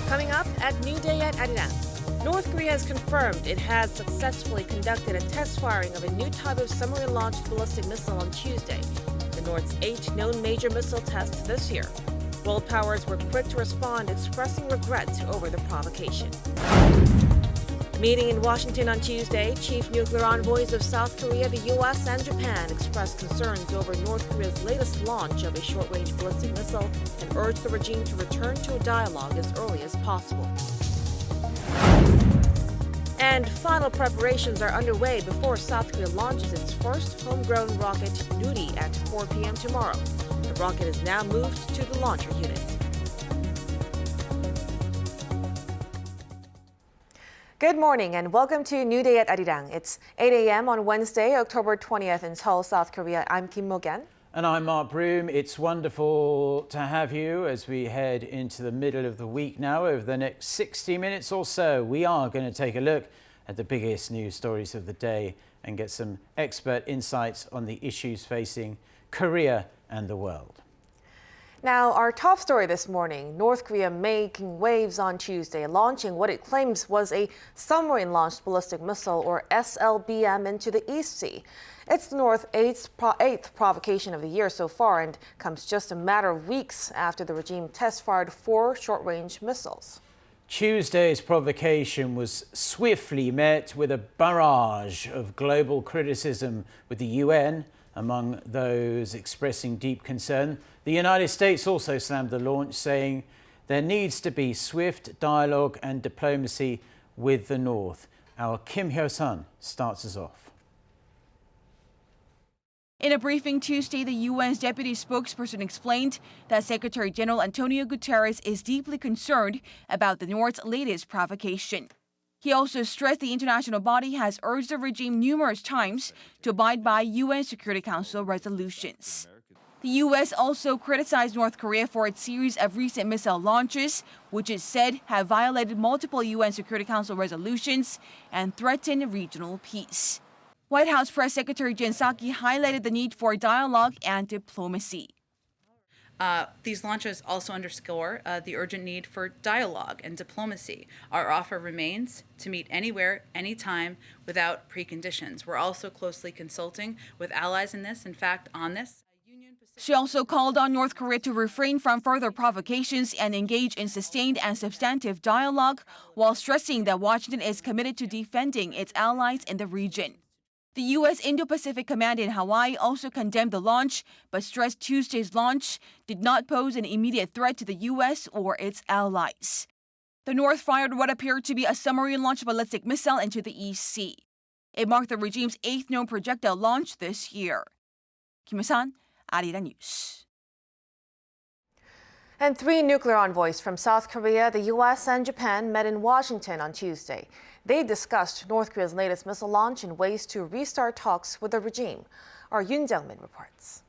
Coming up at New Day at Arirang. North Korea has confirmed it had successfully conducted a test firing of a new type of submarine-launched ballistic missile on Tuesday, the North's 8th known major missile test this year. World powers were quick to respond, expressing regret over the provocation. Meeting in Washington on Tuesday, chief nuclear envoys of South Korea, the U.S., and Japan expressed concerns over North Korea's latest launch of a short-range ballistic missile and urged the regime to return to a dialogue as early as possible. And final preparations are underway before South Korea launches its first homegrown rocket, Nuri, at 4 p.m. tomorrow. The rocket is now moved to the launcher unit. Good morning and welcome to New Day at Arirang. It's 8 a.m. on Wednesday, October 20th in Seoul, South Korea. I'm Kim Mo-gan. And I'm Mark Broom. It's wonderful to have you as we head into the middle of the week now. Over the next 60 minutes or so, we are going to take a look at the biggest news stories of the day and get some expert insights on the issues facing Korea and the world. Now, our top story this morning, North Korea making waves on Tuesday, launching what it claims was a submarine-launched ballistic missile, or SLBM, into the East Sea. It's the North's eighth provocation of the year so far and comes just a matter of weeks after the regime test-fired 4 short-range missiles. Tuesday's provocation was swiftly met with a barrage of global criticism, with the UN among those expressing deep concern. The United States also slammed the launch, saying there needs to be swift dialogue and diplomacy with the North. Our Kim Hyo-sun starts us off. In a briefing Tuesday, the UN's deputy spokesperson explained that Secretary General Antonio Guterres is deeply concerned about the North's latest provocation. He also stressed the international body has urged the regime numerous times to abide by UN Security Council resolutions. The U.S. also criticized North Korea for its series of recent missile launches, which it said have violated multiple UN Security Council resolutions and threatened regional peace. White House Press Secretary Jen Psaki highlighted the need for dialogue and diplomacy. These launches also underscore the urgent need for dialogue and diplomacy. Our offer remains to meet anywhere, anytime, without preconditions. We're also closely consulting with allies in this, in fact, on this. She also called on North Korea to refrain from further provocations and engage in sustained and substantive dialogue, while stressing that Washington is committed to defending its allies in the region. The U.S. Indo-Pacific Command in Hawaii also condemned the launch, but stressed Tuesday's launch did not pose an immediate threat to the U.S. or its allies. The North fired what appeared to be a submarine-launched ballistic missile into the East Sea. It marked the regime's 8th known projectile launch this year. Kim Hyo-sun, Arirang News. And 3 nuclear envoys from South Korea, the U.S., and Japan met in Washington on Tuesday. They discussed North Korea's latest missile launch and ways to restart talks with the regime. Our Yoon Jung-min reports.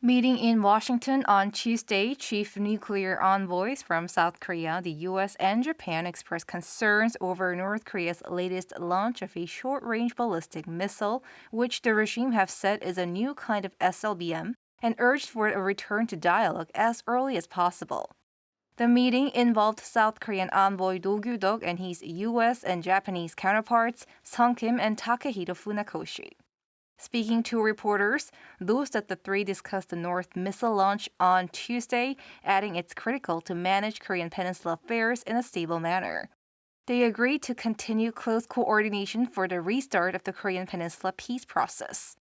Meeting in Washington on Tuesday, chief nuclear envoys from South Korea, the U.S., and Japan expressed concerns over North Korea's latest launch of a short-range ballistic missile, which the regime have said is a new kind of SLBM, and urged for a return to dialogue as early as possible. The meeting involved South Korean envoy Do Gyu-duk and his U.S. and Japanese counterparts, Sung Kim and Takehito Funakoshi. Speaking to reporters, Do said the 3 discussed the North missile launch on Tuesday, adding it's critical to manage Korean Peninsula affairs in a stable manner. They agreed to continue close coordination for the restart of the Korean Peninsula peace process.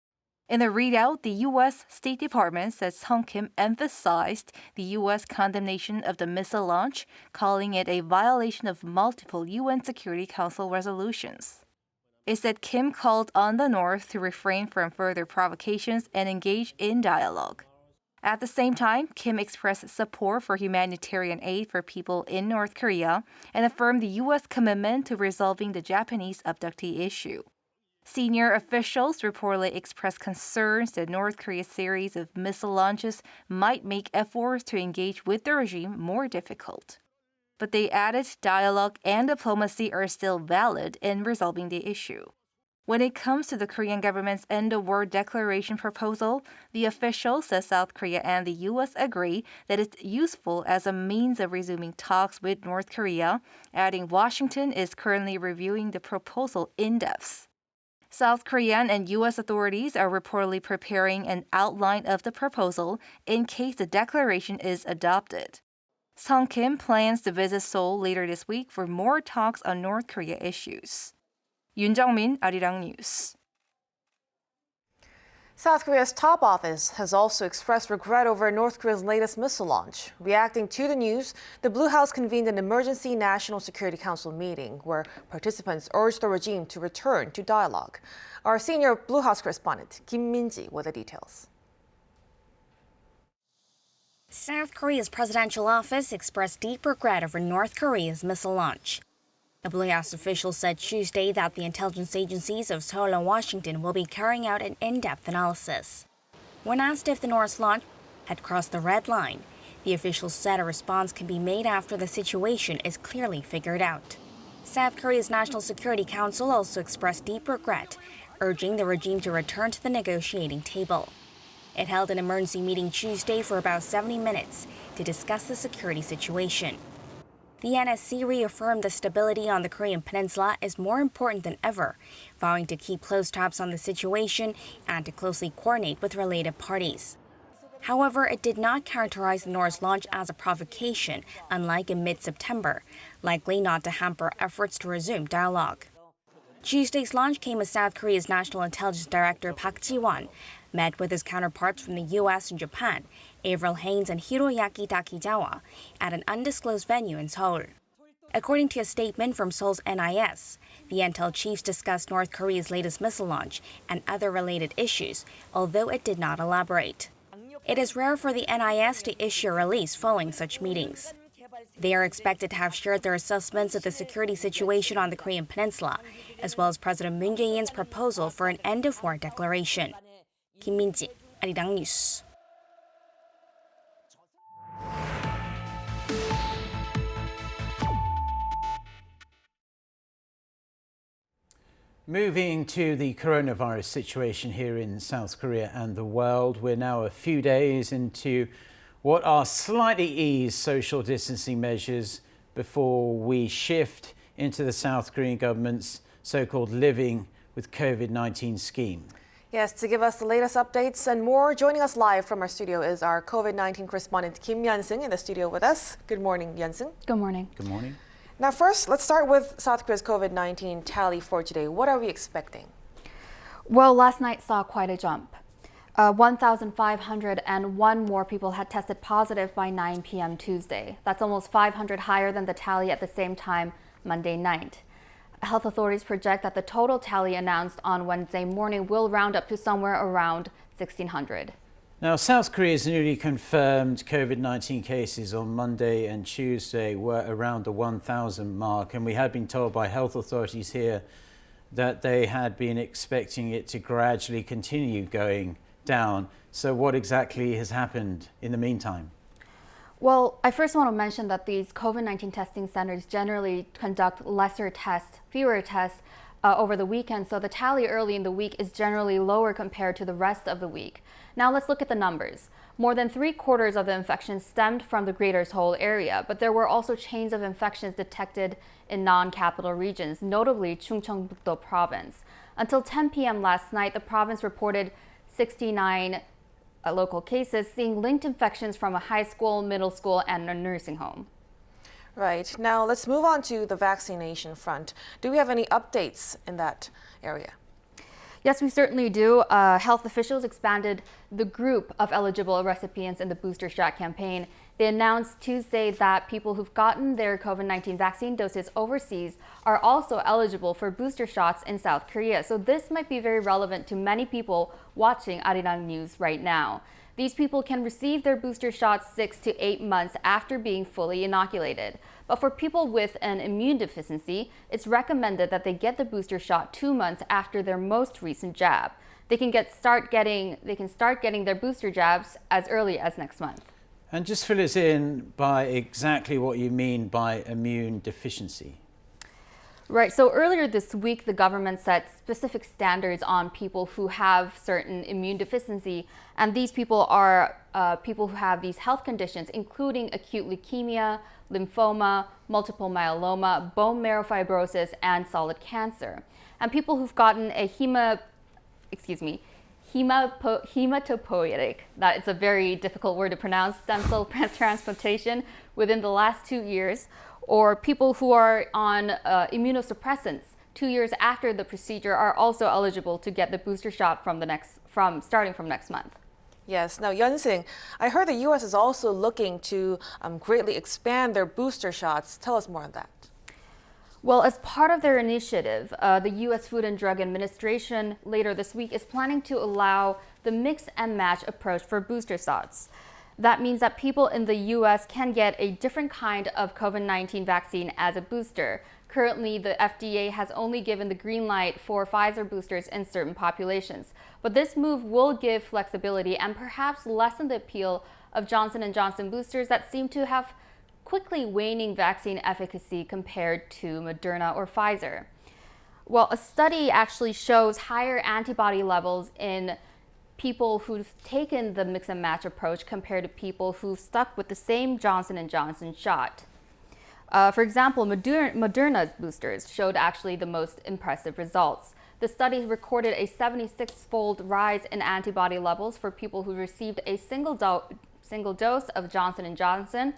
In the readout, the U.S. State Department said Sung Kim emphasized the U.S. condemnation of the missile launch, calling it a violation of multiple UN Security Council resolutions. It said Kim called on the North to refrain from further provocations and engage in dialogue. At the same time, Kim expressed support for humanitarian aid for people in North Korea and affirmed the U.S. commitment to resolving the Japanese abductee issue. Senior officials reportedly expressed concerns that North Korea's series of missile launches might make efforts to engage with the regime more difficult. But they added dialogue and diplomacy are still valid in resolving the issue. When it comes to the Korean government's end-of-war declaration proposal, the official says South Korea and the U.S. agree that it's useful as a means of resuming talks with North Korea, adding Washington is currently reviewing the proposal in depth. South Korean and U.S. authorities are reportedly preparing an outline of the proposal in case the declaration is adopted. Sung Kim plans to visit Seoul later this week for more talks on North Korea issues. Yoon Jung-min, Arirang News. South Korea's top office has also expressed regret over North Korea's latest missile launch. Reacting to the news, the Blue House convened an emergency National Security Council meeting where participants urged the regime to return to dialogue. Our senior Blue House correspondent, Kim Min-ji, with the details. South Korea's presidential office expressed deep regret over North Korea's missile launch. A Blue House official said Tuesday that the intelligence agencies of Seoul and Washington will be carrying out an in-depth analysis. When asked if the North's launch had crossed the red line, the official said a response can be made after the situation is clearly figured out. South Korea's National Security Council also expressed deep regret, urging the regime to return to the negotiating table. It held an emergency meeting Tuesday for about 70 minutes to discuss the security situation. The NSC reaffirmed the stability on the Korean peninsula is more important than ever, vowing to keep close tabs on the situation and to closely coordinate with related parties. However, it did not characterize the North's launch as a provocation, unlike in mid-September, likely not to hamper efforts to resume dialogue. Tuesday's launch came as South Korea's National Intelligence Director Park Ji-won met with his counterparts from the U.S. and Japan, Avril Haines and Hiroyaki Takizawa, at an undisclosed venue in Seoul. According to a statement from Seoul's NIS, the intel chiefs discussed North Korea's latest missile launch and other related issues, although it did not elaborate. It is rare for the NIS to issue a release following such meetings. They are expected to have shared their assessments of the security situation on the Korean peninsula, as well as President Moon Jae-in's proposal for an end-of-war declaration. Kim Min-ji, Arirang News. Moving to the coronavirus situation here in South Korea and the world, we're now a few days into what are slightly eased social distancing measures before we shift into the South Korean government's so-called living with COVID-19 scheme. Yes, to give us the latest updates and more, joining us live from our studio is our COVID-19 correspondent Kim Yeon-seung in the studio with us. Good morning, Yeon-seung. Good morning. Good morning. Now first, let's start with South Korea's COVID-19 tally for today. What are we expecting? Well, last night saw quite a jump. 1,501 more people had tested positive by 9 p.m. Tuesday. That's almost 500 higher than the tally at the same time Monday night. Health authorities project that the total tally announced on Wednesday morning will round up to somewhere around 1,600. Now, South Korea's newly confirmed COVID-19 cases on Monday and Tuesday were around the 1,000 mark, and we had been told by health authorities here that they had been expecting it to gradually continue going down. So what exactly has happened in the meantime? Well, I first want to mention that these COVID-19 testing centers generally conduct fewer tests over the weekend, so the tally early in the week is generally lower compared to the rest of the week. Now let's look at the numbers. More than 3/4 of the infections stemmed from the greater Seoul area, but there were also chains of infections detected in non-capital regions, notably Chungcheongbuk-do province. Until 10 p.m. last night, the province reported 69 local cases, seeing linked infections from a high school, middle school, and a nursing home. Right. Now let's move on to the vaccination front. Do we have any updates in that area? Yes, we certainly do. Health officials expanded the group of eligible recipients in the booster shot campaign. They announced Tuesday that people who've gotten their COVID-19 vaccine doses overseas are also eligible for booster shots in South Korea. So this might be very relevant to many people watching Arirang News right now. These people can receive their booster shots 6 to 8 months after being fully inoculated. But for people with an immune deficiency, it's recommended that they get the booster shot 2 months after their most recent jab. They can start getting their booster jabs as early as next month. And just fill us in by exactly what you mean by immune deficiency. Right. So earlier this week, the government set specific standards on people who have certain immune deficiency. And these people are people who have these health conditions, including acute leukemia, lymphoma, multiple myeloma, bone marrow fibrosis, and solid cancer. And people who've gotten a hematopoietic, that is a very difficult word to pronounce, stem cell transplantation within the last 2 years, or people who are on immunosuppressants 2 years after the procedure are also eligible to get the booster shot starting from next month. Yes. Now, Yun-sing, I heard the U.S. is also looking to greatly expand their booster shots. Tell us more on that. Well, as part of their initiative, the U.S. Food and Drug Administration later this week is planning to allow the mix and match approach for booster shots. That means that people in the U.S. can get a different kind of COVID-19 vaccine as a booster. Currently, the FDA has only given the green light for Pfizer boosters in certain populations. But this move will give flexibility and perhaps lessen the appeal of Johnson & Johnson boosters that seem to have quickly waning vaccine efficacy compared to Moderna or Pfizer. Well, a study actually shows higher antibody levels in people who've taken the mix and match approach compared to people who've stuck with the same Johnson & Johnson shot. For example, Moderna's boosters showed actually the most impressive results. The study recorded a 76-fold rise in antibody levels for people who received a single dose of Johnson & Johnson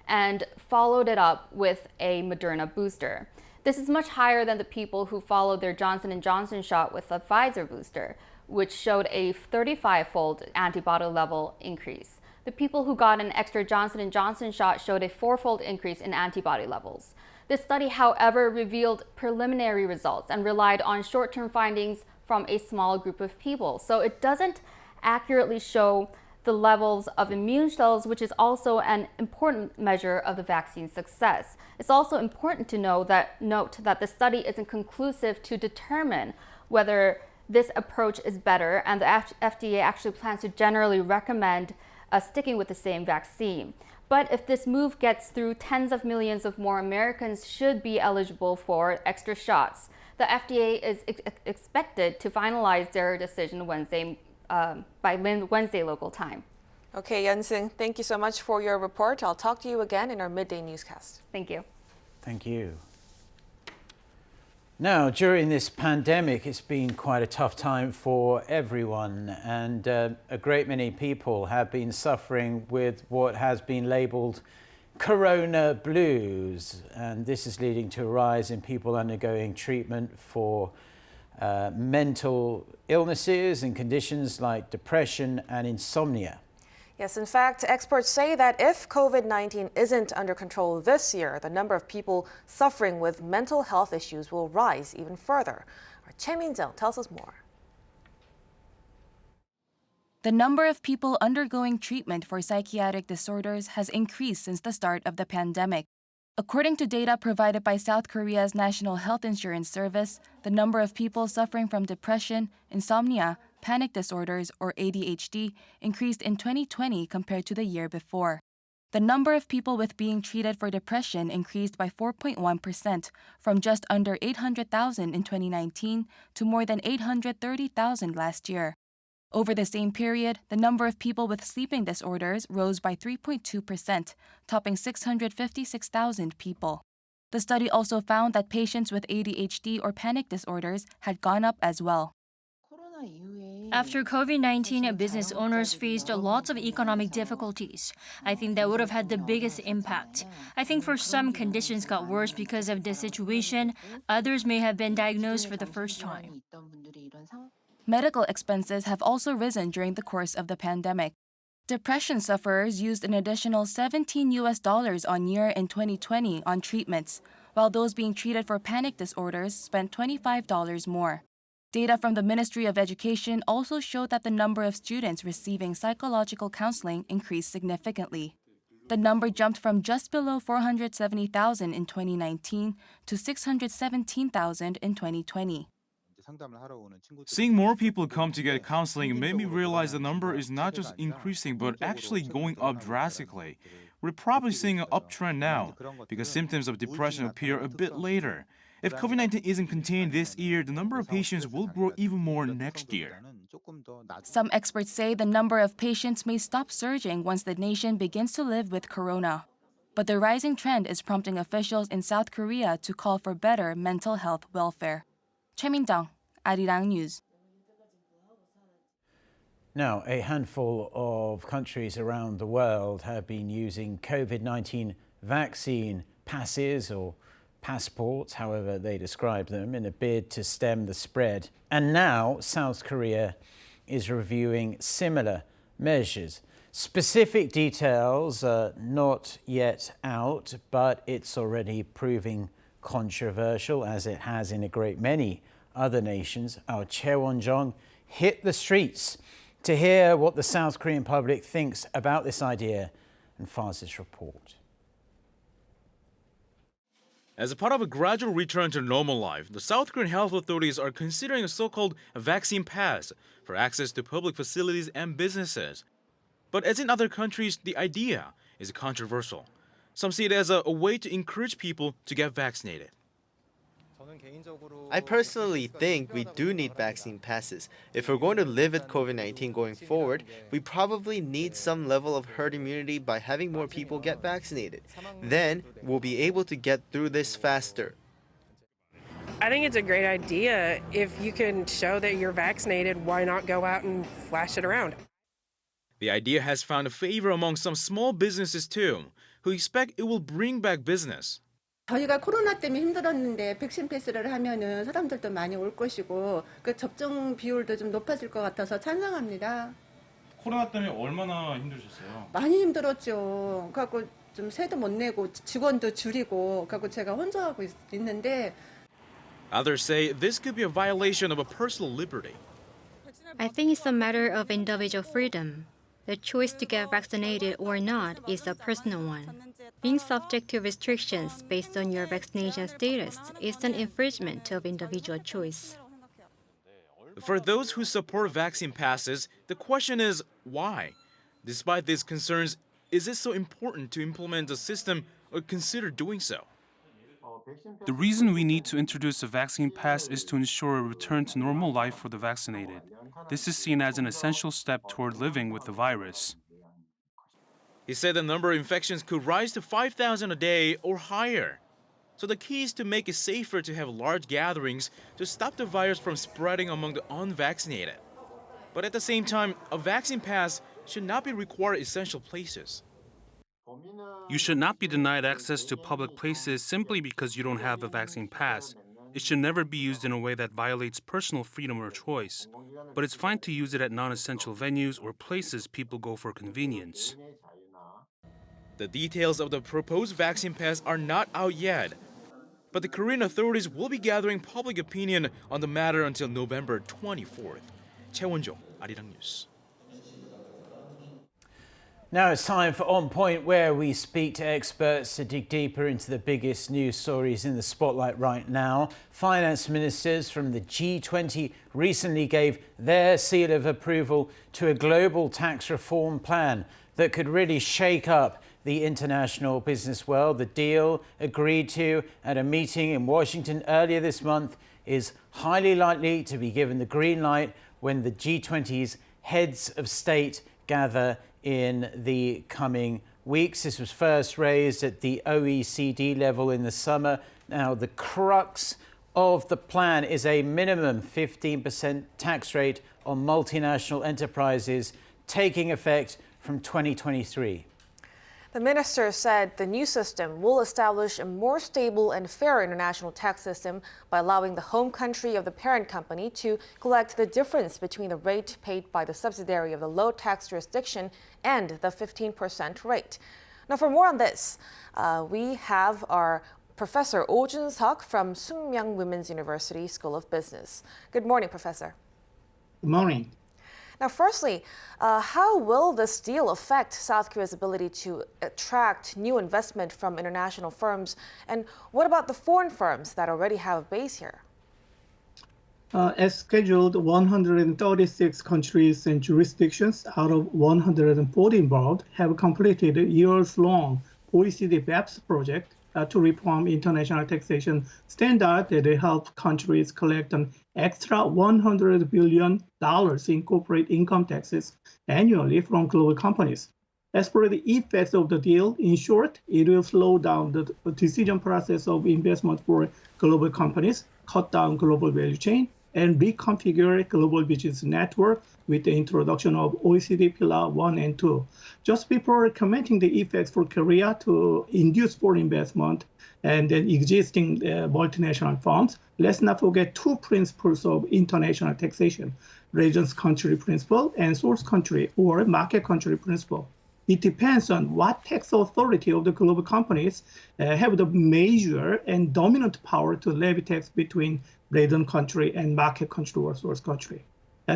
and followed it up with a Moderna booster. This is much higher than the people who followed their Johnson & Johnson shot with a Pfizer booster, which showed a 35-fold antibody level increase. The people who got an extra Johnson & Johnson shot showed a 4-fold increase in antibody levels. This study, however, revealed preliminary results and relied on short-term findings from a small group of people. So it doesn't accurately show the levels of immune cells, which is also an important measure of the vaccine's success. It's also important to note that the study isn't conclusive to determine whether this approach is better, and the FDA actually plans to generally recommend sticking with the same vaccine. But if this move gets through, tens of millions of more Americans should be eligible for extra shots. The FDA is expected to finalize their decision by Wednesday local time. Okay, Yun-sing, thank you so much for your report. I'll talk to you again in our midday newscast. Thank you. Thank you. Now, during this pandemic, it's been quite a tough time for everyone, and a great many people have been suffering with what has been labelled corona blues, and this is leading to a rise in people undergoing treatment for mental illnesses and conditions like depression and insomnia. Yes, in fact, experts say that if COVID-19 isn't under control this year, the number of people suffering with mental health issues will rise even further. Our Choi Min-jung tells us more. The number of people undergoing treatment for psychiatric disorders has increased since the start of the pandemic. According to data provided by South Korea's National Health Insurance Service, the number of people suffering from depression, insomnia, panic disorders, or ADHD increased in 2020 compared to the year before. The number of people being treated for depression increased by 4.1%, from just under 800,000 in 2019 to more than 830,000 last year. Over the same period, the number of people with sleeping disorders rose by 3.2%, topping 656,000 people. The study also found that patients with ADHD or panic disorders had gone up as well. After COVID-19, business owners faced lots of economic difficulties. I think that would have had the biggest impact. I think for some, conditions got worse because of this situation. Others may have been diagnosed for the first time. Medical expenses have also risen during the course of the pandemic. Depression sufferers used an additional $17 on year in 2020 on treatments, while those being treated for panic disorders spent $25 more. Data from the Ministry of Education also showed that the number of students receiving psychological counseling increased significantly. The number jumped from just below 470,000 in 2019 to 617,000 in 2020. Seeing more people come to get counseling made me realize the number is not just increasing but actually going up drastically. We're probably seeing an uptrend now because symptoms of depression appear a bit later. If COVID-19 isn't contained this year, the number of patients will grow even more next year. Some experts say the number of patients may stop surging once the nation begins to live with corona. But the rising trend is prompting officials in South Korea to call for better mental health welfare. Choi Min-dong, Arirang News. Now, a handful of countries around the world have been using COVID-19 vaccine passes or passports, however they describe them, in a bid to stem the spread. And now South Korea is reviewing similar measures. Specific details are not yet out, but it's already proving controversial, as it has in a great many other nations. Our Choi Won-jong hit the streets to hear what the South Korean public thinks about this idea and Faz's report. As a part of a gradual return to normal life, the South Korean health authorities are considering a so-called vaccine pass for access to public facilities and businesses. But as in other countries, the idea is controversial. Some see it as a way to encourage people to get vaccinated. I personally think we do need vaccine passes. If we're going to live with COVID-19 going forward, we probably need some level of herd immunity by having more people get vaccinated. Then we'll be able to get through this faster. I think it's a great idea. If you can show that you're vaccinated, why not go out and flash it around? The idea has found favor among some small businesses too, who expect it will bring back business. 저희가 코로나 때문에 힘들었는데 백신 패스를 하면은 사람들도 많이 올 것이고 그 접종 비율도 좀 높아질 것 같아서 찬성합니다. 코로나 때문에 얼마나 힘드셨어요? 많이 힘들었죠. 그래갖고 좀 세도 못 내고 직원도 줄이고 그래갖고 제가 혼자 하고 있는데. Others say this could be a violation of a personal liberty. I think it's a matter of individual freedom. The choice to get vaccinated or not is a personal one. Being subject to restrictions based on your vaccination status is an infringement of individual choice. For those who support vaccine passes, the question is why? Despite these concerns, is it so important to implement a system or consider doing so? The reason we need to introduce a vaccine pass is to ensure a return to normal life for the vaccinated. This is seen as an essential step toward living with the virus. He said the number of infections could rise to 5,000 a day or higher. So the key is to make it safer to have large gatherings to stop the virus from spreading among the unvaccinated. But at the same time, a vaccine pass should not be required at essential places. You should not be denied access to public places simply because you don't have a vaccine pass. It should never be used in a way that violates personal freedom or choice. But it's fine to use it at non-essential venues or places people go for convenience. The details of the proposed vaccine pass are not out yet. But the Korean authorities will be gathering public opinion on the matter until November 24th. Choi Won-jong, Arirang News. Now it's time for On Point, where we speak to experts to dig deeper into the biggest news stories in the spotlight right now. Finance ministers from the G20 recently gave their seal of approval to a global tax reform plan that could really shake up the international business world. The deal, agreed to at a meeting in Washington earlier this month, is highly likely to be given the green light when the G20's heads of state gather in the coming weeks. This was first raised at the OECD level in the summer. Now, the crux of the plan is a minimum 15% tax rate on multinational enterprises taking effect from 2023. The minister said the new system will establish a more stable and fair international tax system by allowing the home country of the parent company to collect the difference between the rate paid by the subsidiary of the low tax jurisdiction and the 15% rate. Now, for more on this, we have our Professor Oh Jun-seok from Sookmyung Women's University School of Business. Good morning, Professor. Good morning. Now, firstly, how will this deal affect South Korea's ability to attract new investment from international firms? And what about the foreign firms that already have a base here? As scheduled, 136 countries and jurisdictions out of 140 involved have completed a years-long OECD BEPS project to reform international taxation standard that help countries collect an extra $100 billion in corporate income taxes annually from global companies. As for the effects of the deal, in short, it will slow down the decision process of investment for global companies, cut down global value chain, and reconfigure global business network with the introduction of OECD Pillar 1 and 2. Just before commenting the effects for Korea to induce foreign investment and then existing multinational firms, let's not forget two principles of international taxation, residence country principle and source country or market country principle. It depends on what tax authority of the global companies have the major and dominant power to levy tax between resident country and market country or source country.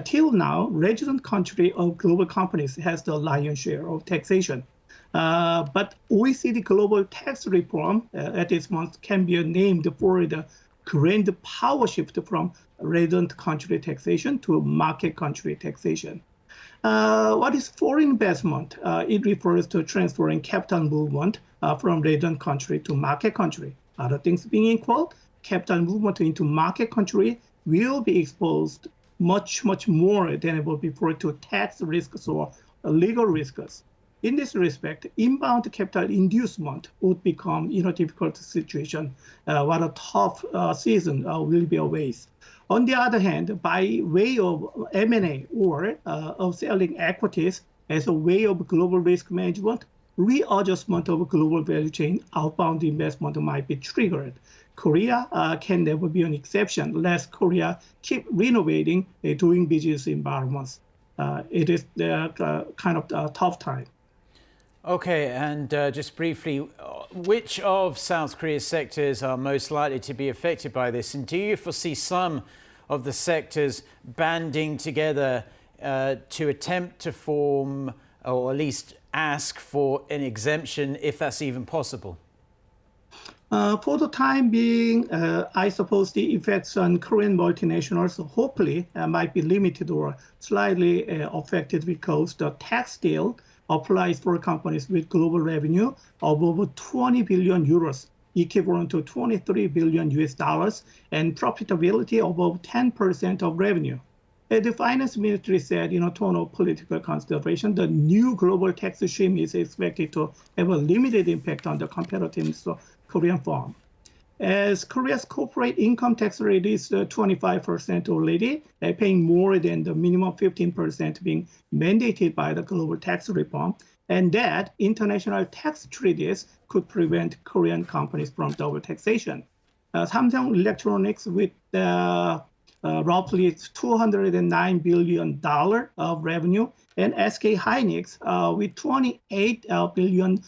Till now, resident country of global companies has the lion's share of taxation. But OECD global tax reform at this month can be named for the grand power shift from resident country taxation to market country taxation. What is foreign investment? It refers to transferring capital movement from resident country to market country. Other things being equal, capital movement into market country will be exposed much more than ever before to tax risks or legal risks. In this respect, inbound capital inducement would become in a difficult situation. What a tough season will be awaits. On the other hand, by way of M&A or of selling equities as a way of global risk management, readjustment of global value chain outbound investment might be triggered. Korea can never be an exception unless Korea keep renovating a doing business environments. It is kind of a tough time. Okay, and just briefly, which of South Korea's sectors are most likely to be affected by this? And do you foresee some of the sectors banding together to attempt to form, or at least ask for an exemption, if that's even possible? For the time being, I suppose the effects on Korean multinationals hopefully might be limited or slightly affected because the tax deal applies for companies with global revenue of over 20 billion euros, equivalent to 23 billion US dollars, and profitability above 10% of revenue. The finance ministry said, in a tone of political consideration, the new global tax regime is expected to have a limited impact on the competitiveness of Korean firm. As Korea's corporate income tax rate is 25% already, paying more than the minimum 15% being mandated by the global tax reform, and that international tax treaties could prevent Korean companies from double taxation. Samsung Electronics with roughly $209 billion of revenue, and SK Hynix with $28 billion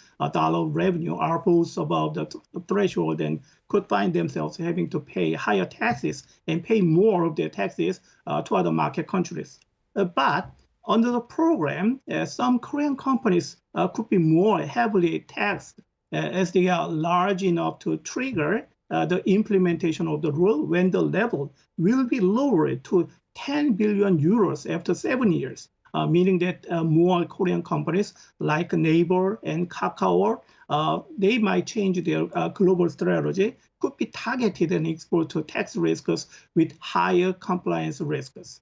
revenue are both above the threshold and could find themselves having to pay higher taxes and pay more of their taxes to other market countries. But under the program, some Korean companies could be more heavily taxed as they are large enough to trigger the implementation of the rule when the level will be lowered to 10 billion euros after 7 years, meaning that more Korean companies like Naver and Kakao, they might change their global strategy, could be targeted and exposed to tax risks with higher compliance risks.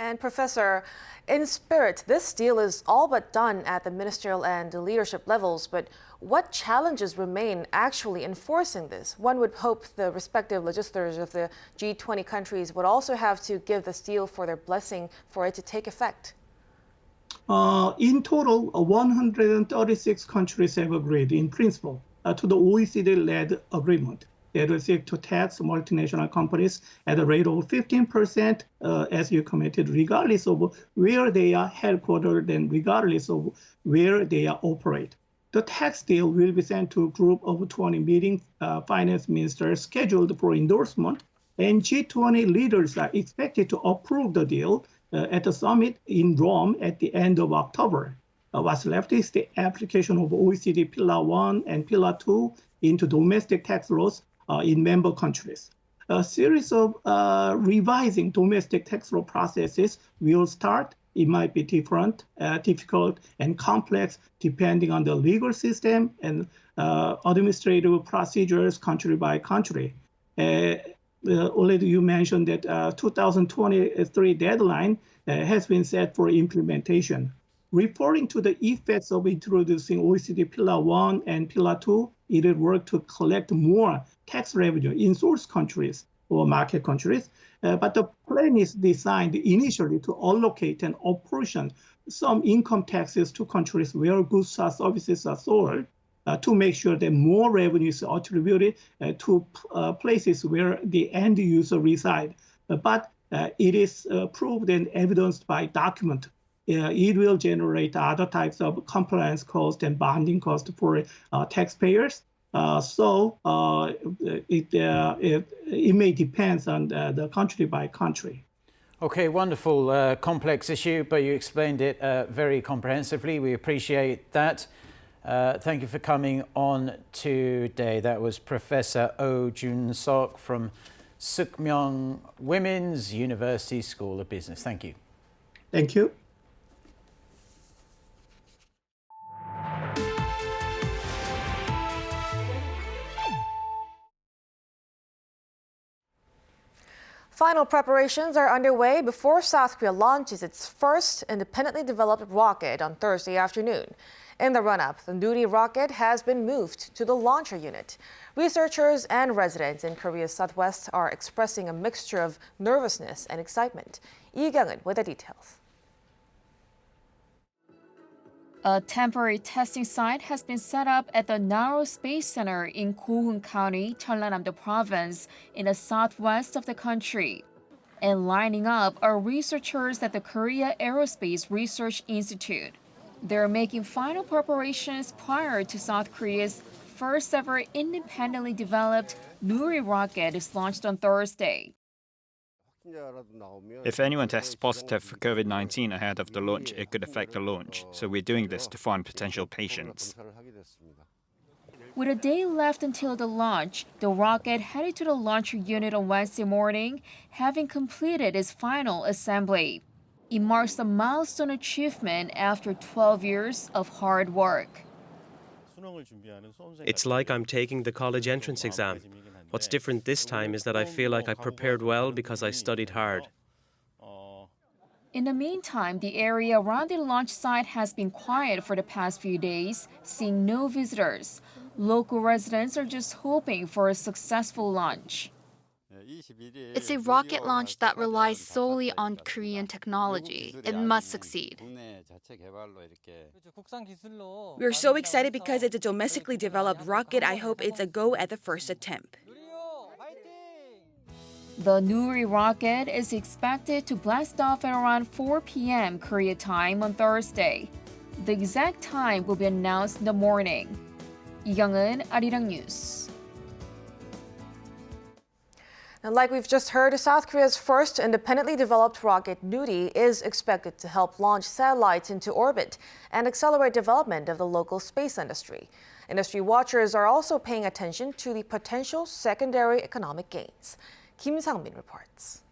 And Professor, in spirit, this deal is all but done at the ministerial and leadership levels, but what challenges remain actually enforcing this? One would hope the respective legislators of the G20 countries would also have to give this deal for their blessing for it to take effect. In total, 136 countries have agreed in principle to the OECD-led agreement that will seek to tax multinational companies at a rate of 15%, as you commented, regardless of where they are headquartered and regardless of where they are operate. The tax deal will be sent to a group of 20 meeting finance ministers scheduled for endorsement, and G20 leaders are expected to approve the deal at the summit in Rome at the end of October. What's left is the application of OECD Pillar 1 and Pillar 2 into domestic tax laws in member countries. A series of revising domestic tax law processes will start it might be different, difficult, and complex depending on the legal system and administrative procedures country by country. Already you mentioned that 2023 deadline has been set for implementation. Referring to the effects of introducing OECD Pillar 1 and Pillar 2, it will work to collect more tax revenue in source countries or market countries. But the plan is designed initially to allocate and apportion some income taxes to countries where goods or services are sold to make sure that more revenue is attributed to places where the end user reside. But it is proved and evidenced by document. It will generate other types of compliance cost and bonding cost for taxpayers. So it may depend on the country by country. Okay, wonderful, complex issue, but you explained it very comprehensively. We appreciate that. Thank you for coming on today. That was Professor Oh Jun-sok from Sukmyung Women's University School of Business. Thank you. Thank you. Final preparations are underway before South Korea launches its first independently developed rocket on Thursday afternoon. In the run-up, the Nuri rocket has been moved to the launcher unit. Researchers and residents in Korea's southwest are expressing a mixture of nervousness and excitement. Lee Kyung-eun with the details. A temporary testing site has been set up at the Naro Space Center in Gohung County, Jeollanam-do Province, in the southwest of the country. And lining up are researchers at the Korea Aerospace Research Institute. They're making final preparations prior to South Korea's first ever independently developed Nuri rocket is launched on Thursday. If anyone tests positive for COVID-19 ahead of the launch, it could affect the launch. So we're doing this to find potential patients. With a day left until the launch, the rocket headed to the launcher unit on Wednesday morning, having completed its final assembly. It marks a milestone achievement after 12 years of hard work. It's like I'm taking the college entrance exam. What's different this time is that I feel like I prepared well because I studied hard. In the meantime, the area around the launch site has been quiet for the past few days, seeing no visitors. Local residents are just hoping for a successful launch. It's a rocket launch that relies solely on Korean technology. It must succeed. We're so excited because it's a domestically developed rocket. I hope it's a go at the first attempt. The Nuri rocket is expected to blast off at around 4 p.m. Korea time on Thursday. The exact time will be announced in the morning. Lee Kyung-eun, Arirang News. And like we've just heard, South Korea's first independently developed rocket, Nuri, is expected to help launch satellites into orbit and accelerate development of the local space industry. Industry watchers are also paying attention to the potential secondary economic gains. Kim Sang-min reports.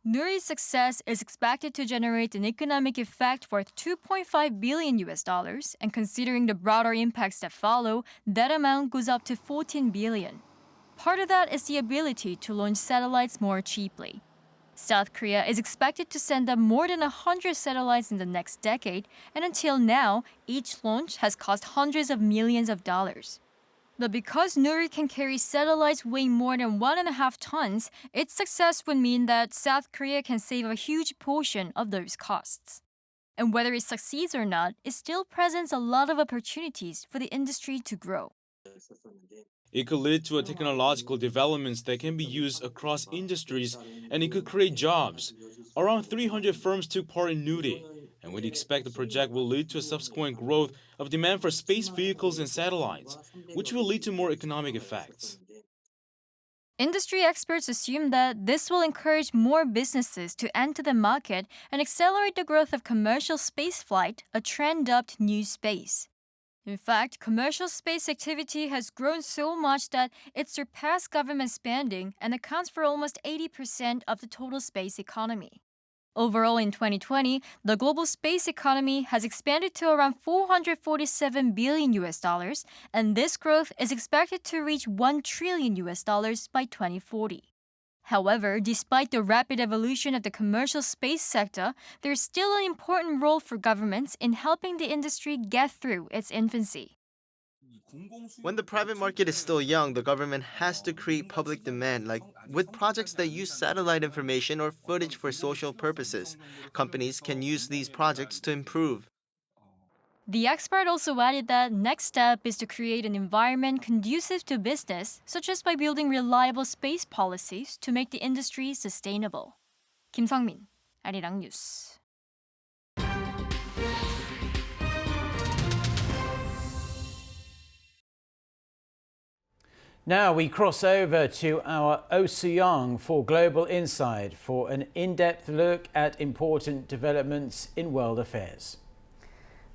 Nuri's success is expected to generate an economic effect worth $2.5 billion, and considering the broader impacts that follow, that amount goes up to $14 billion. Part of that is the ability to launch satellites more cheaply. South Korea is expected to send up more than 100 satellites in the next decade, and until now, each launch has cost hundreds of millions of dollars. But because Nuri can carry satellites weighing more than 1.5 tons, its success would mean that South Korea can save a huge portion of those costs. And whether it succeeds or not, it still presents a lot of opportunities for the industry to grow. It could lead to technological developments that can be used across industries, and it could create jobs. Around 300 firms took part in Nuri, and we expect the project will lead to a subsequent growth of demand for space vehicles and satellites, which will lead to more economic effects. Industry experts assume that this will encourage more businesses to enter the market and accelerate the growth of commercial spaceflight, a trend dubbed New Space. In fact, commercial space activity has grown so much that it surpassed government spending and accounts for almost 80% of the total space economy. Overall, in 2020, the global space economy has expanded to around $447 billion US, and this growth is expected to reach $1 trillion US by 2040. However, despite the rapid evolution of the commercial space sector, there's still an important role for governments in helping the industry get through its infancy. When the private market is still young, the government has to create public demand, like with projects that use satellite information or footage for social purposes. Companies can use these projects to improve. The expert also added that next step is to create an environment conducive to business, such as by building reliable space policies to make the industry sustainable. 김성민, 아리랑 뉴스. Now we cross over to our Oh Soo-young for Global Insight for an in-depth look at important developments in world affairs.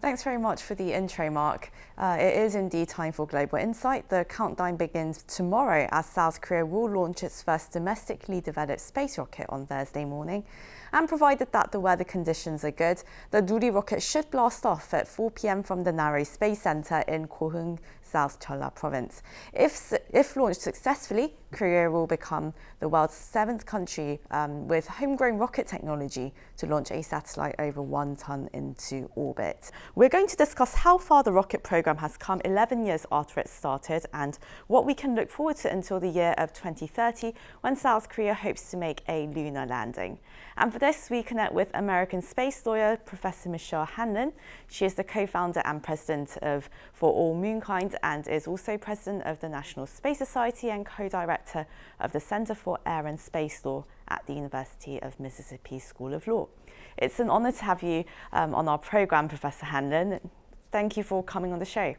Thanks very much for the intro, Mark. It is indeed time for Global Insight. The countdown begins tomorrow as South Korea will launch its first domestically developed space rocket on Thursday morning. And provided that the weather conditions are good, the Nuri rocket should blast off at 4 p.m. from the Nuri Space Center in Gwohung, South Jeolla Province. If launched successfully, Korea will become the world's 7th country with homegrown rocket technology to launch a satellite over 1 ton into orbit. We're going to discuss how far the rocket program has come 11 years after it started and what we can look forward to until the year of 2030 when South Korea hopes to make a lunar landing. And for this, we connect with American space lawyer Professor Michelle Hanlon. She is the co-founder and president of For All Moonkind and is also president of the National Space Society and co-director of the Center for Air and Space Law at the University of Mississippi School of Law. It's an honor to have you on our program, Professor Hanlon. Thank you for coming on the show.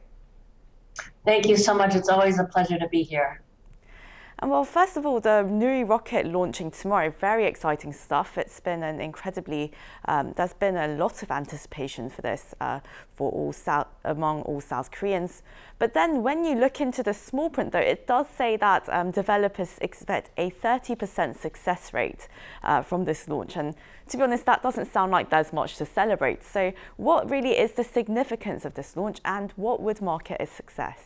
Thank you so much. It's always a pleasure to be here. And well, first of all, the Nuri rocket launching tomorrow, very exciting stuff. It's been an incredibly, there's been a lot of anticipation for this among all South Koreans. But then when you look into the small print, though, it does say that developers expect a 30% success rate from this launch. And to be honest, that doesn't sound like there's much to celebrate. So what really is the significance of this launch and what would mark it as success?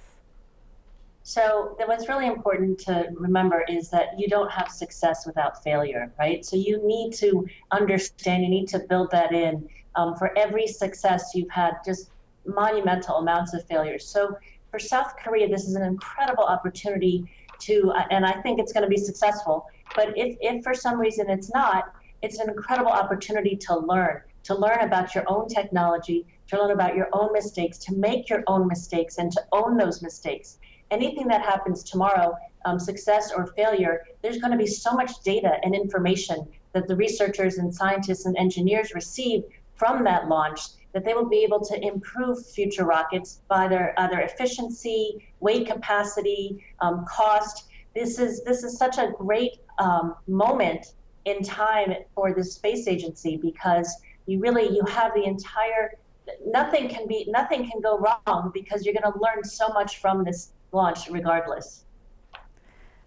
So what's really important to remember is that you don't have success without failure, right? So you need to understand, you need to build that in. For every success, you've had just monumental amounts of failures. So for South Korea, this is an incredible opportunity to, and I think it's going to be successful, but if for some reason it's not, it's an incredible opportunity to learn about your own technology, to learn about your own mistakes, to make your own mistakes and to own those mistakes. Anything that happens tomorrow, success or failure, there's going to be so much data and information that the researchers and scientists and engineers receive from that launch that they will be able to improve future rockets by their efficiency, weight capacity, cost. This is such a great moment in time for the space agency because you have the entire, nothing can go wrong because you're going to learn so much from this launch regardless.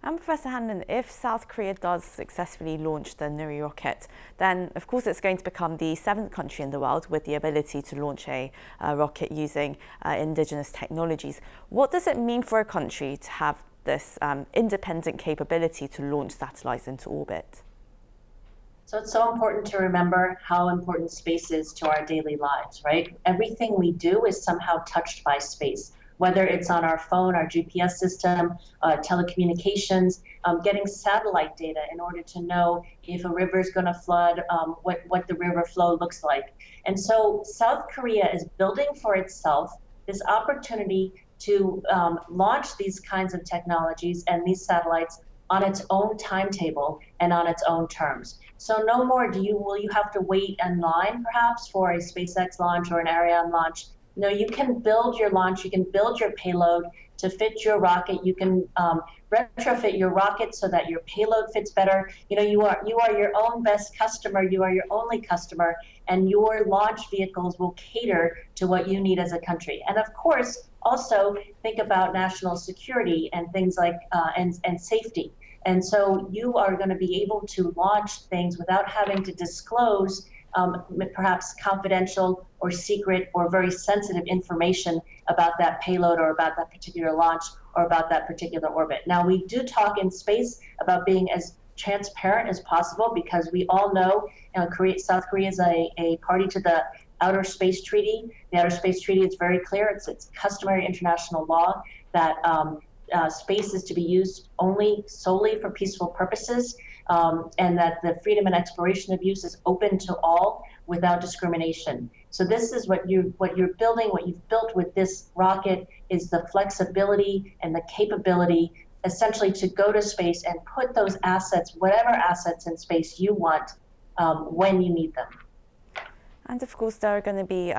And Professor Hanlon, if South Korea does successfully launch the Nuri rocket, then of course it's going to become the 7th country in the world with the ability to launch a rocket using indigenous technologies. What does it mean for a country to have this independent capability to launch satellites into orbit? So it's so important to remember how important space is to our daily lives, right? Everything we do is somehow touched by space. Whether it's on our phone, our GPS system, telecommunications, getting satellite data in order to know if a river is going to flood, what the river flow looks like. And so South Korea is building for itself this opportunity to launch these kinds of technologies and these satellites on its own timetable and on its own terms. So no more will you have to wait in line perhaps for a SpaceX launch or an Ariane launch. No, you can build your launch, you can build your payload to fit your rocket. You can retrofit your rocket so that your payload fits better. You are your own best customer, you are your only customer, and your launch vehicles will cater to what you need as a country. And of course, also think about national security and things like and safety. And so you are going to be able to launch things without having to disclose perhaps confidential or secret or very sensitive information about that payload or about that particular launch or about that particular orbit. Now, we do talk in space about being as transparent as possible because we all know South Korea is a party to the Outer Space Treaty. The Outer Space Treaty is very clear. It's customary international law that space is to be used solely for peaceful purposes, and that the freedom and exploration of use is open to all without discrimination. So this is what you're building. What you've built with this rocket is the flexibility and the capability, essentially, to go to space and put those assets, whatever assets in space you want, when you need them. And of course, there are going to be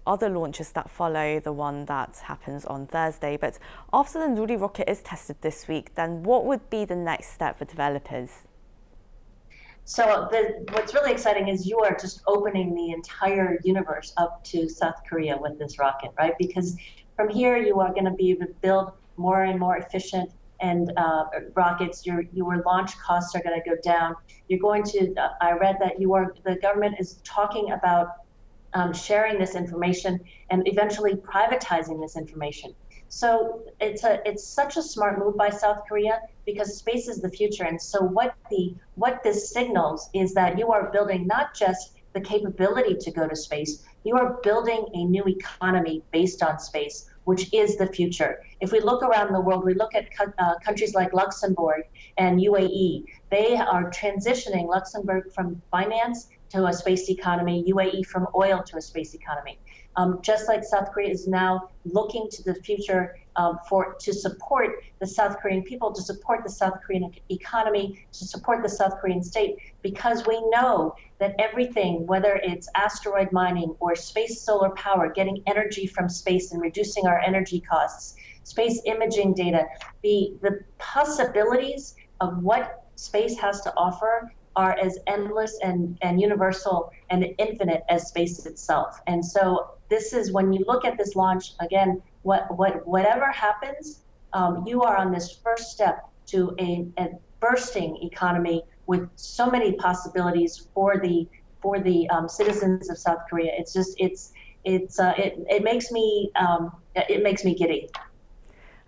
other launches that follow the one that happens on Thursday. But after the Nuri rocket is tested this week, then what would be the next step for developers? So what's really exciting is you are just opening the entire universe up to South Korea with this rocket, right? Because from here, you are going to be able to build more and more efficient and rockets. Your launch costs are going to go down. You're going to, I read that the government is talking about sharing this information and eventually privatizing this information. So it's such a smart move by South Korea because space is the future. And so what this signals is that you are building not just the capability to go to space, you are building a new economy based on space, which is the future. If we look around the world, we look at countries like Luxembourg and UAE. They are transitioning Luxembourg from finance to a space economy, UAE from oil to a space economy. Just like South Korea is now looking to the future to support the South Korean people, to support the South Korean economy, to support the South Korean state, because we know that everything, whether it's asteroid mining or space solar power, getting energy from space and reducing our energy costs, space imaging data, the possibilities of what space has to offer are as endless and universal and infinite as space itself. And so this is, when you look at this launch, again, whatever happens, you are on this first step to a bursting economy with so many possibilities for the citizens of South Korea. It's just it makes me giddy.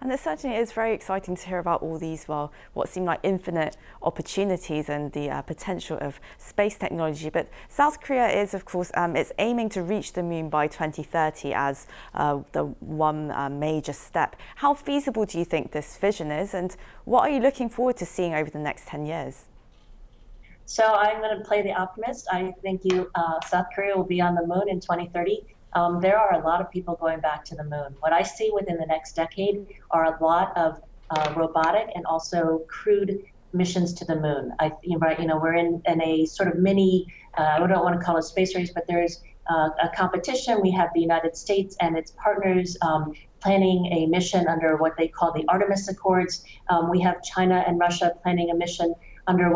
And it certainly is very exciting to hear about all these, well, what seem like infinite opportunities and the potential of space technology. But South Korea is, of course, it's aiming to reach the moon by 2030 as the one major step. How feasible do you think this vision is, and what are you looking forward to seeing over the next 10 years? So I'm going to play the optimist. I think South Korea will be on the moon in 2030. There are a lot of people going back to the moon. What I see within the next decade are a lot of robotic and also crewed missions to the moon. We're in a sort of mini, I don't want to call it space race, but there's a competition. We have the United States and its partners planning a mission under what they call the Artemis Accords. We have China and Russia planning a mission under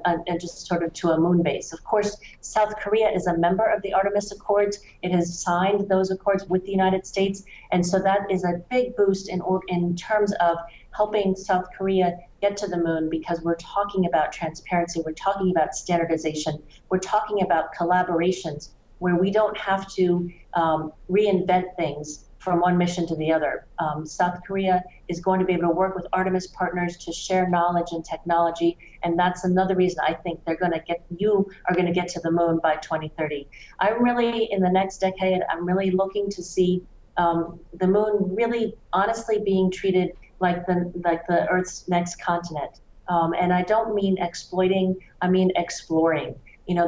and just sort of to a moon base. Of course, South Korea is a member of the Artemis Accords. It has signed those accords with the United States. And so that is a big boost in terms of helping South Korea get to the moon, because we're talking about transparency, we're talking about standardization, we're talking about collaborations where we don't have to reinvent things from one mission to the other. South Korea is going to be able to work with Artemis partners to share knowledge and technology, and that's another reason I think you are going to get to the moon by 2030. I'm really, in the next decade, I'm really looking to see the moon really honestly being treated like the Earth's next continent. And I don't mean exploiting, I mean exploring.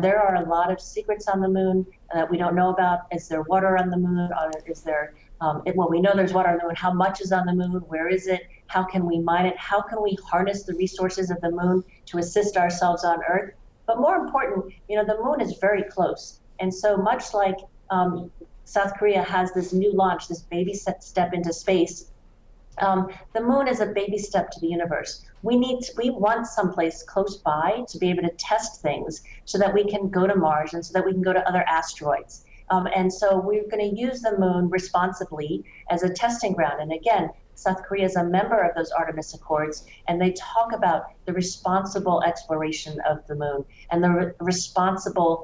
There are a lot of secrets on the moon that we don't know about. Is there water on the moon? Or is there, well, we know there's water on the moon. How much is on the moon? Where is it? How can we mine it? How can we harness the resources of the moon to assist ourselves on Earth? But more important, the moon is very close. And so much like South Korea has this new launch, this baby step into space, the moon is a baby step to the universe. We want someplace close by to be able to test things so that we can go to Mars and so that we can go to other asteroids. And so we're going to use the moon responsibly as a testing ground. And again, South Korea is a member of those Artemis Accords, and they talk about the responsible exploration of the moon and the responsible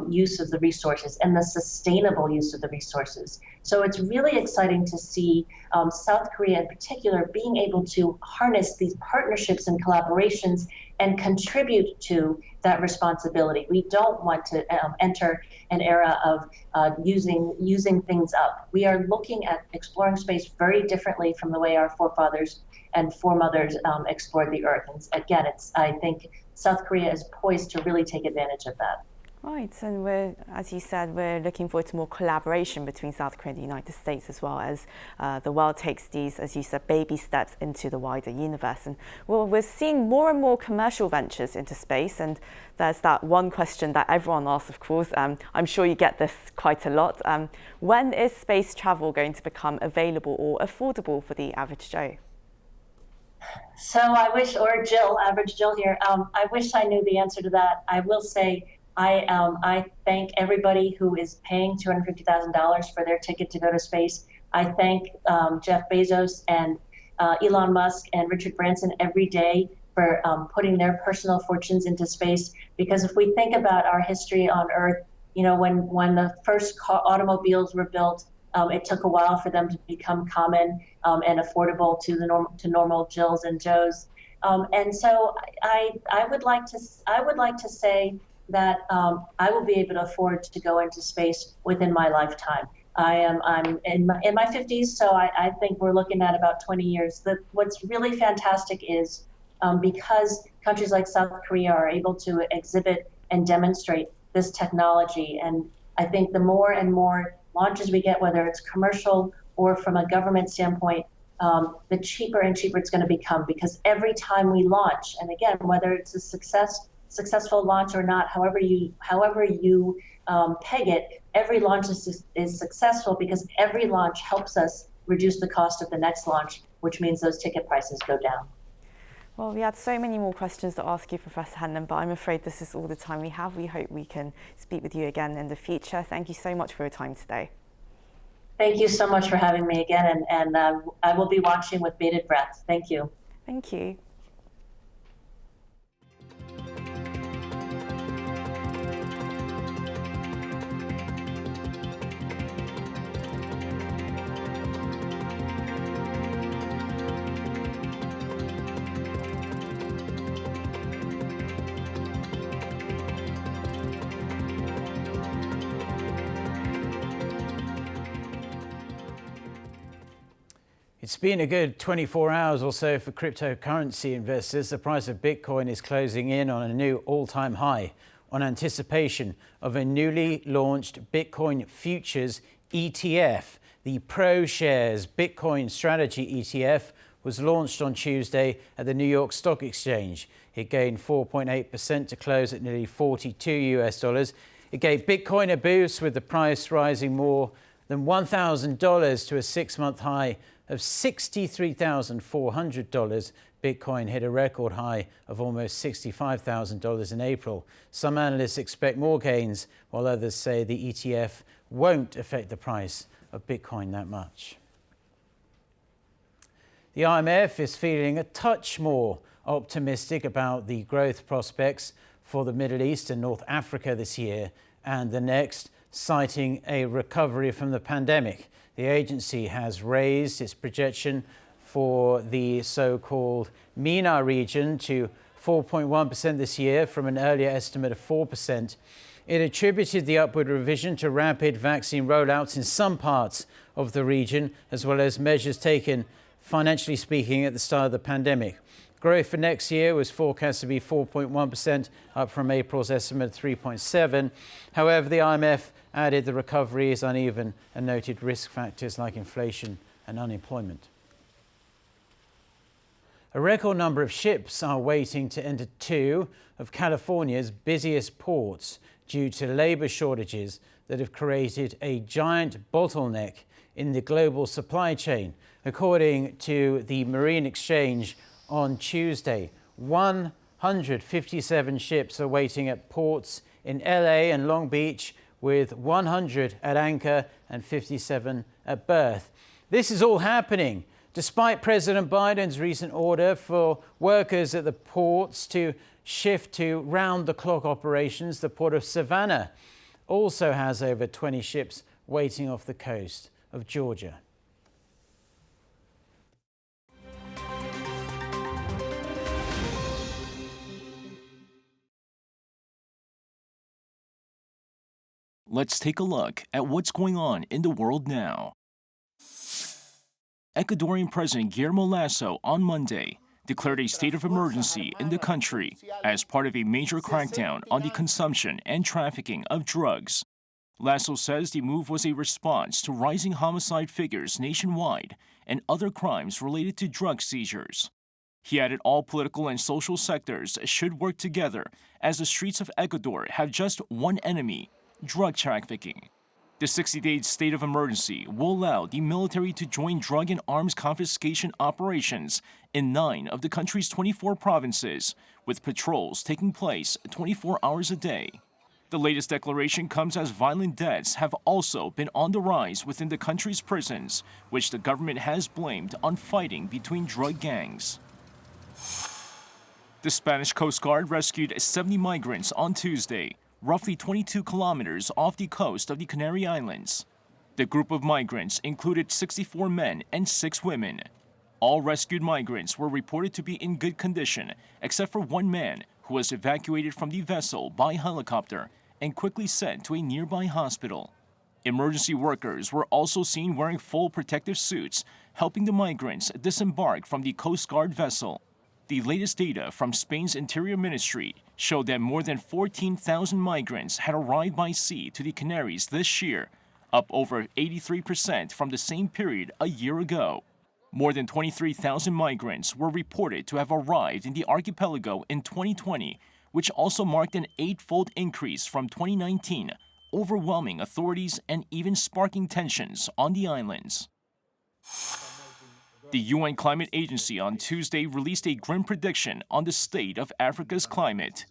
use of the resources and the sustainable use of the resources. So it's really exciting to see South Korea in particular being able to harness these partnerships and collaborations and contribute to that responsibility. We don't want to enter an era of using things up. We are looking at exploring space very differently from the way our forefathers and foremothers explored the Earth. And again, I think South Korea is poised to really take advantage of that. Right, and as you said, we're looking forward to more collaboration between South Korea and the United States as well as the world takes these, as you said, baby steps into the wider universe. And we're seeing more and more commercial ventures into space. And there's that one question that everyone asks, of course. I'm sure you get this quite a lot. When is space travel going to become available or affordable for the average Joe? So I wish, or Jill, average Jill here, I wish I knew the answer to that. I will say, I thank everybody who is paying $250,000 for their ticket to go to space. I thank Jeff Bezos and Elon Musk and Richard Branson every day for putting their personal fortunes into space. Because if we think about our history on Earth, you know, when the first automobiles were built, it took a while for them to become common and affordable to normal Jills and Joes. And so I would like to say that I will be able to afford to go into space within my lifetime. I'm in my 50s, so I think we're looking at about 20 years. What's really fantastic is because countries like South Korea are able to exhibit and demonstrate this technology, and I think the more and more launches we get, whether it's commercial or from a government standpoint, the cheaper and cheaper it's going to become, because every time we launch, and again, whether it's a successful launch or not, however you peg it, every launch is successful because every launch helps us reduce the cost of the next launch, which means those ticket prices go down. Well, we had so many more questions to ask you, Professor Hanlon, but I'm afraid this is all the time we have. We hope we can speak with you again in the future. Thank you so much for your time today. Thank you so much for having me again, and I will be watching with bated breath. Thank you. Thank you. It's been a good 24 hours or so for cryptocurrency investors. The price of Bitcoin is closing in on a new all-time high on anticipation of a newly launched Bitcoin futures ETF. The ProShares Bitcoin Strategy ETF was launched on Tuesday at the New York Stock Exchange. It gained 4.8% to close at nearly $42. It gave Bitcoin a boost, with the price rising more than $1,000 to a 6-month high of $63,400. Bitcoin hit a record high of almost $65,000 in April. Some analysts expect more gains, while others say the ETF won't affect the price of Bitcoin that much. The IMF is feeling a touch more optimistic about the growth prospects for the Middle East and North Africa this year and the next, citing a recovery from the pandemic. The agency has raised its projection for the so-called MENA region to 4.1% this year from an earlier estimate of 4%. It attributed the upward revision to rapid vaccine rollouts in some parts of the region, as well as measures taken, financially speaking, at the start of the pandemic. Growth for next year was forecast to be 4.1%, up from April's estimate of 3.7%. However, the IMF added the recovery is uneven and noted risk factors like inflation and unemployment. A record number of ships are waiting to enter two of California's busiest ports due to labor shortages that have created a giant bottleneck in the global supply chain. According to the Marine Exchange on Tuesday, 157 ships are waiting at ports in LA and Long Beach, with 100 at anchor and 57 at berth. This is all happening Despite President Biden's recent order for workers at the ports to shift to round-the-clock operations, the port of Savannah also has over 20 ships waiting off the coast of Georgia. Let's take a look at what's going on in the world now. Ecuadorian President Guillermo Lasso on Monday declared a state of emergency in the country as part of a major crackdown on the consumption and trafficking of drugs. Lasso says the move was a response to rising homicide figures nationwide and other crimes related to drug seizures. He added all political and social sectors should work together as the streets of Ecuador have just one enemy: drug trafficking. The 60-day state of emergency will allow the military to join drug and arms confiscation operations in 9 of the country's 24 provinces, with patrols taking place 24 hours a day. The latest declaration comes as violent deaths have also been on the rise within the country's prisons, which the government has blamed on fighting between drug gangs. The Spanish Coast Guard rescued 70 migrants on Tuesday, roughly 22 kilometers off the coast of the Canary Islands. The group of migrants included 64 men and 6 women. All rescued migrants were reported to be in good condition, except for one man who was evacuated from the vessel by helicopter and quickly sent to a nearby hospital. Emergency workers were also seen wearing full protective suits, helping the migrants disembark from the Coast Guard vessel. The latest data from Spain's Interior Ministry showed that more than 14,000 migrants had arrived by sea to the Canaries this year, up over 83% from the same period a year ago. More than 23,000 migrants were reported to have arrived in the archipelago in 2020, which also marked an 8-fold increase from 2019, overwhelming authorities and even sparking tensions on the islands. The UN Climate Agency on Tuesday released a grim prediction on the state of Africa's climate.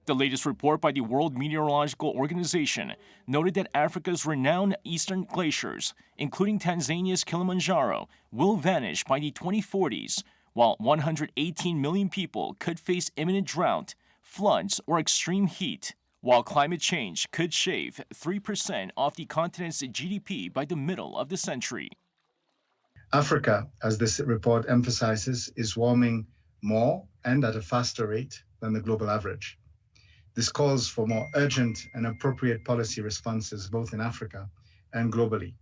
The latest report by the World Meteorological Organization noted that Africa's renowned eastern glaciers, including Tanzania's Kilimanjaro, will vanish by the 2040s, while 118 million people could face imminent drought, floods, or extreme heat, while climate change could shave 3% off the continent's GDP by the middle of the century. Africa, as this report emphasizes, is warming more and at a faster rate than the global average. This calls for more urgent and appropriate policy responses both in Africa and globally.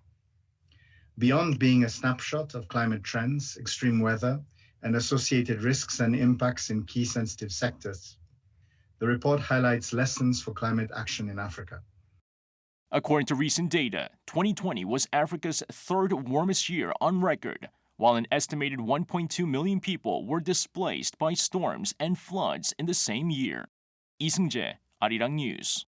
Beyond being a snapshot of climate trends, extreme weather, and associated risks and impacts in key sensitive sectors, the report highlights lessons for climate action in Africa. According to recent data, 2020 was Africa's 3rd warmest year on record, while an estimated 1.2 million people were displaced by storms and floods in the same year. Lee Seung-jae, Arirang News.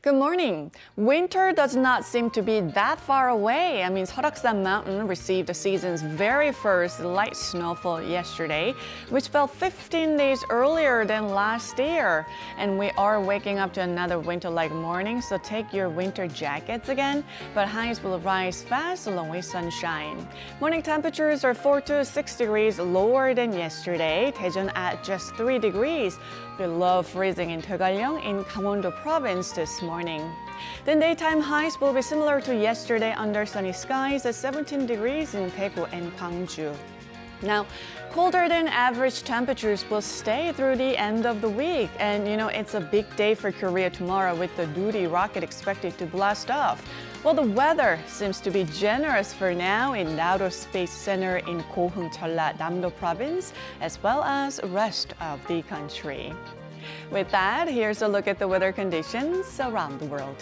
Good morning. Winter does not seem to be that far away. Seoraksan Mountain received the season's very first light snowfall yesterday, which fell 15 days earlier than last year. And we are waking up to another winter-like morning, so take your winter jackets again. But highs will rise fast along with sunshine. Morning temperatures are 4 to 6 degrees lower than yesterday. Daejeon at just 3 degrees. Below freezing in Deokyeong in Gangwon-do province this morning. The daytime highs will be similar to yesterday under sunny skies at 17 degrees in Daegu and Gwangju. Now, colder than average temperatures will stay through the end of the week. And it's a big day for Korea tomorrow with the Nuri rocket expected to blast off. Well, the weather seems to be generous for now in Nauro Space Center in Goheung, Jeolla, Namdo Province, as well as rest of the country. With that, here's a look at the weather conditions around the world.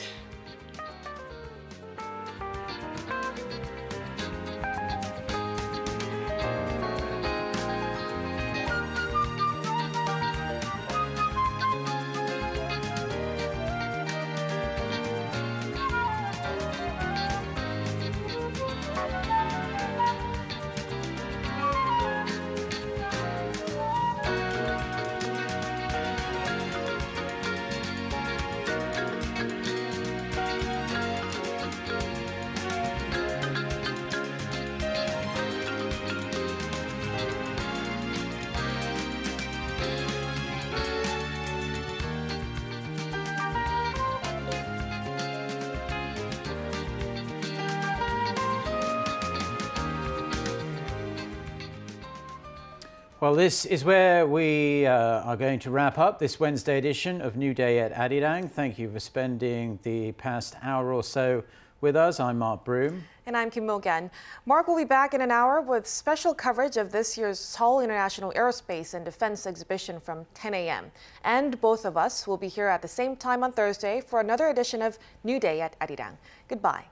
Well, this is where we are going to wrap up this Wednesday edition of New Day at Arirang. Thank you for spending the past hour or so with us. I'm Mark Broom. And I'm Kim Mo-gan. Mark will be back in an hour with special coverage of this year's Seoul International Aerospace and Defense Exhibition from 10 a.m. And both of us will be here at the same time on Thursday for another edition of New Day at Arirang. Goodbye.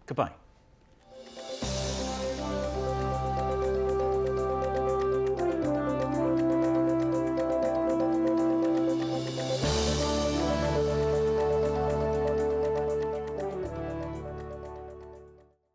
Goodbye.